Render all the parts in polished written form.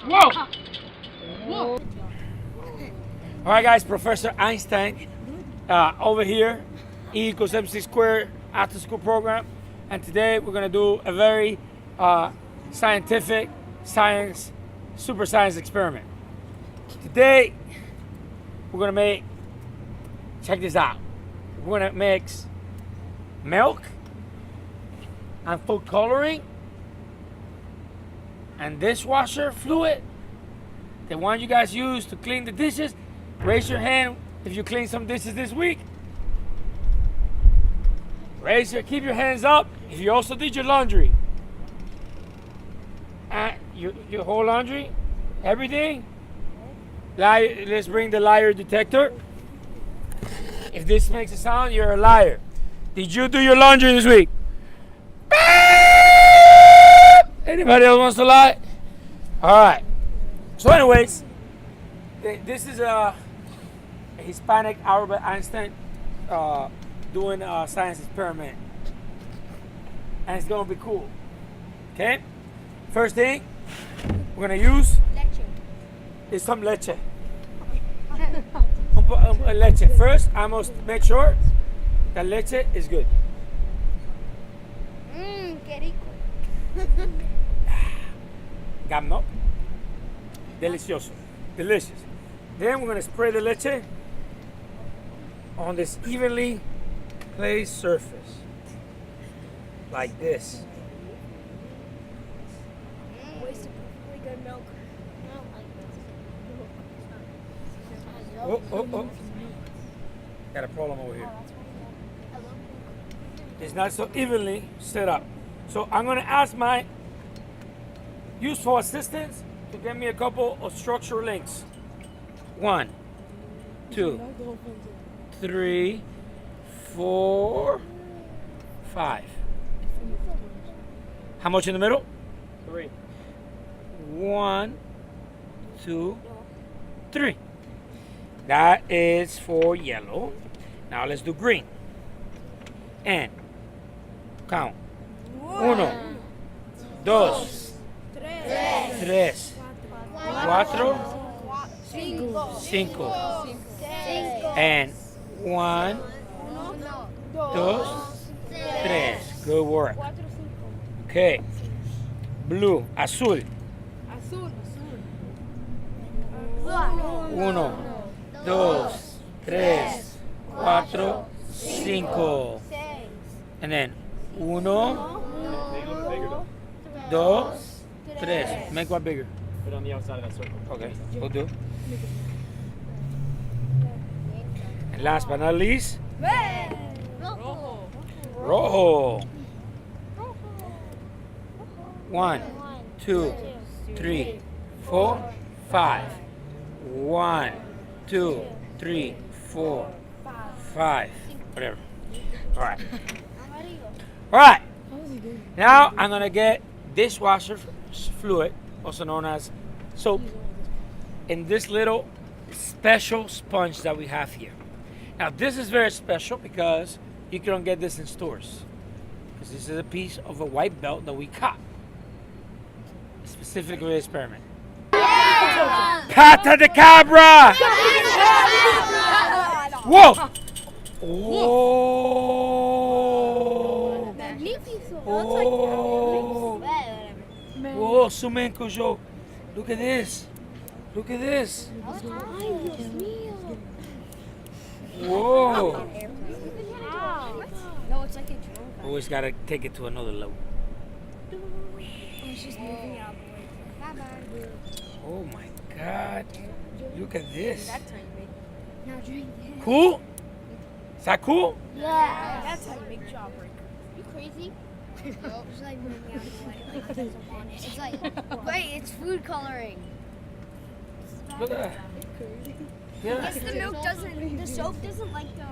Whoa! Whoa! All right, guys. Professor Einstein over here. E equals MC squared after school program. And today we're going to do a very scientific, super science experiment. Today we're going to make, check this out. We're going to mix milk and food coloring and dishwasher fluid, the one you guys use to clean the dishes. Raise your hand if you clean some dishes this week. Keep your hands up if you also did your laundry. Your whole laundry, everything. Let's bring the liar detector. If this makes a sound, you're a liar. Did you do your laundry this week? Anybody else wants to lie? All right. So anyways, this is a Hispanic Albert Einstein doing a science experiment. And it's going to be cool. Okay? First thing we're going to use is some leche. Leche. First, I must make sure that leche is good. Qué rico. Gamno. Delicioso. Delicious. Then we're going to spray the leche on this evenly placed surface. Like this. Wasted perfectly good milk. I don't like this. Oh. Got a problem over here. It's not so evenly set up. So I'm going to ask my useful assistants to get me a couple of structural links. 1, 2, 3, 4, 5. How much in the middle? 3. 1, 2, 3. That is for yellow. Now let's do green. And count. 1, 2, 3, 4, 5. And 1, 2, 3. Good work. Okay. Blue, azul. 1, 2, 3, 4, 5. And then 1, 2, 3. Make one bigger. Put it on the outside of that circle. Okay, we'll do. And last but not least, rojo. 1, 2, 3, 4, 5. 1, 2, 3, 4, 5. Whatever. All right. All right. Now I'm gonna get dishwasher fluid, also known as soap, in this little special sponge that we have here. Now this is very special because you don't get this in stores, because this is a piece of a white belt that we caught specifically for the experiment. Pata de cabra! Whoa! Oh! Oh! Whoa, Sumenko Joe. Look at this. Look at this. Whoa. No, it's like a drone. Always gotta take it to another level. It's just moving out of the way. Bye-bye. Oh my God. Look at this. Now drink it. Cool? Is that cool? Yeah. That's how you make jawbreaker. You crazy? It's like moving out of the way. Like, it doesn't want it. It's like, wait, it's food coloring. Look at that. Yeah. Yes, the milk doesn't, the soap doesn't like the...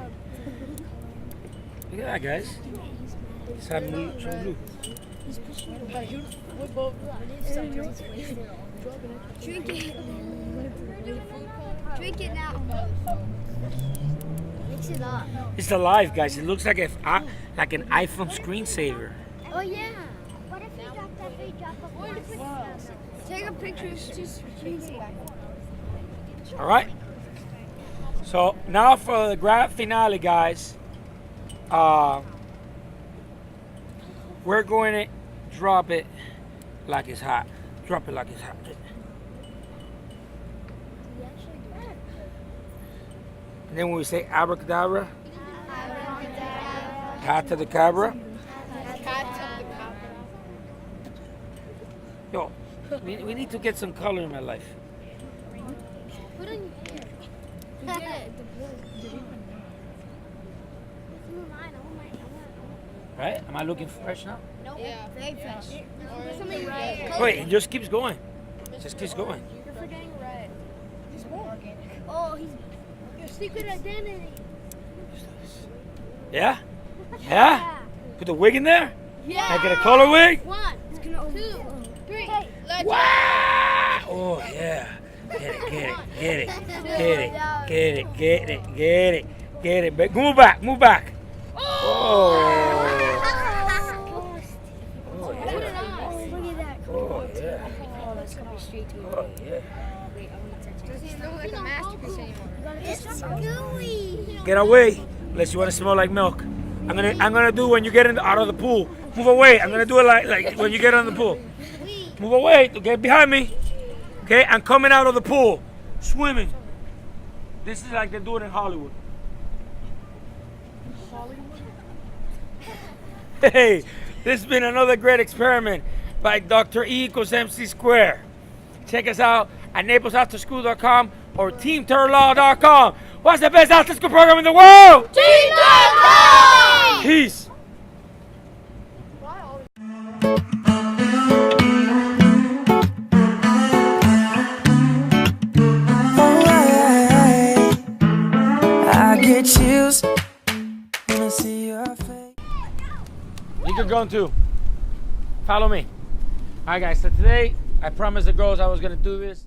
Look at that, guys. It's some blue. He's pushing it away. Drink it. Drink it now. Mix it up. It's alive, guys. It looks like an iPhone screensaver. Oh yeah. What if we drop that big drop of Take a picture. Just All right. So now for the grand finale, guys. We're going to drop it like it's hot. Drop it like it's hot. And then when we say abracadabra, cat to the cabra. Yo, we need to get some color in my life. put on your hair. You get it. The blue. Right? Am I looking fresh now? Nope. Yeah. Very fresh. Wait, it just keeps going. Just keeps going. You're forgetting red. He's more. Oh, he's your secret identity. Yeah? Yeah? Put the wig in there? Yeah. Make it a color wig? 1, 2, 3. Let's Wow! Oh, yeah. Get it. Move back. Oh. Put it on. Look at that. Oh, yeah. Oh, that's gonna be straight to Oh, yeah. Wait, I'm gonna touch it. Doesn't look like a masterpiece anymore. It's gooey. Get away, unless you want to smell like milk. I'm gonna do when you get out of the pool. Move away. I'm gonna do it like when you get in the pool. Move away. Get behind me. Okay, I'm coming out of the pool, swimming. This is like they do it in Hollywood. Hey, this has been another great experiment by Dr. E equals MC squared. Check us out at NaplesAfterSchool.com or TeamTurlaw.com. What's the best after school program in the world? Team Turtle! Peace. I get chills when I see your face. You can go too. Follow me. All right, guys. So today, I promised the girls I was gonna do this.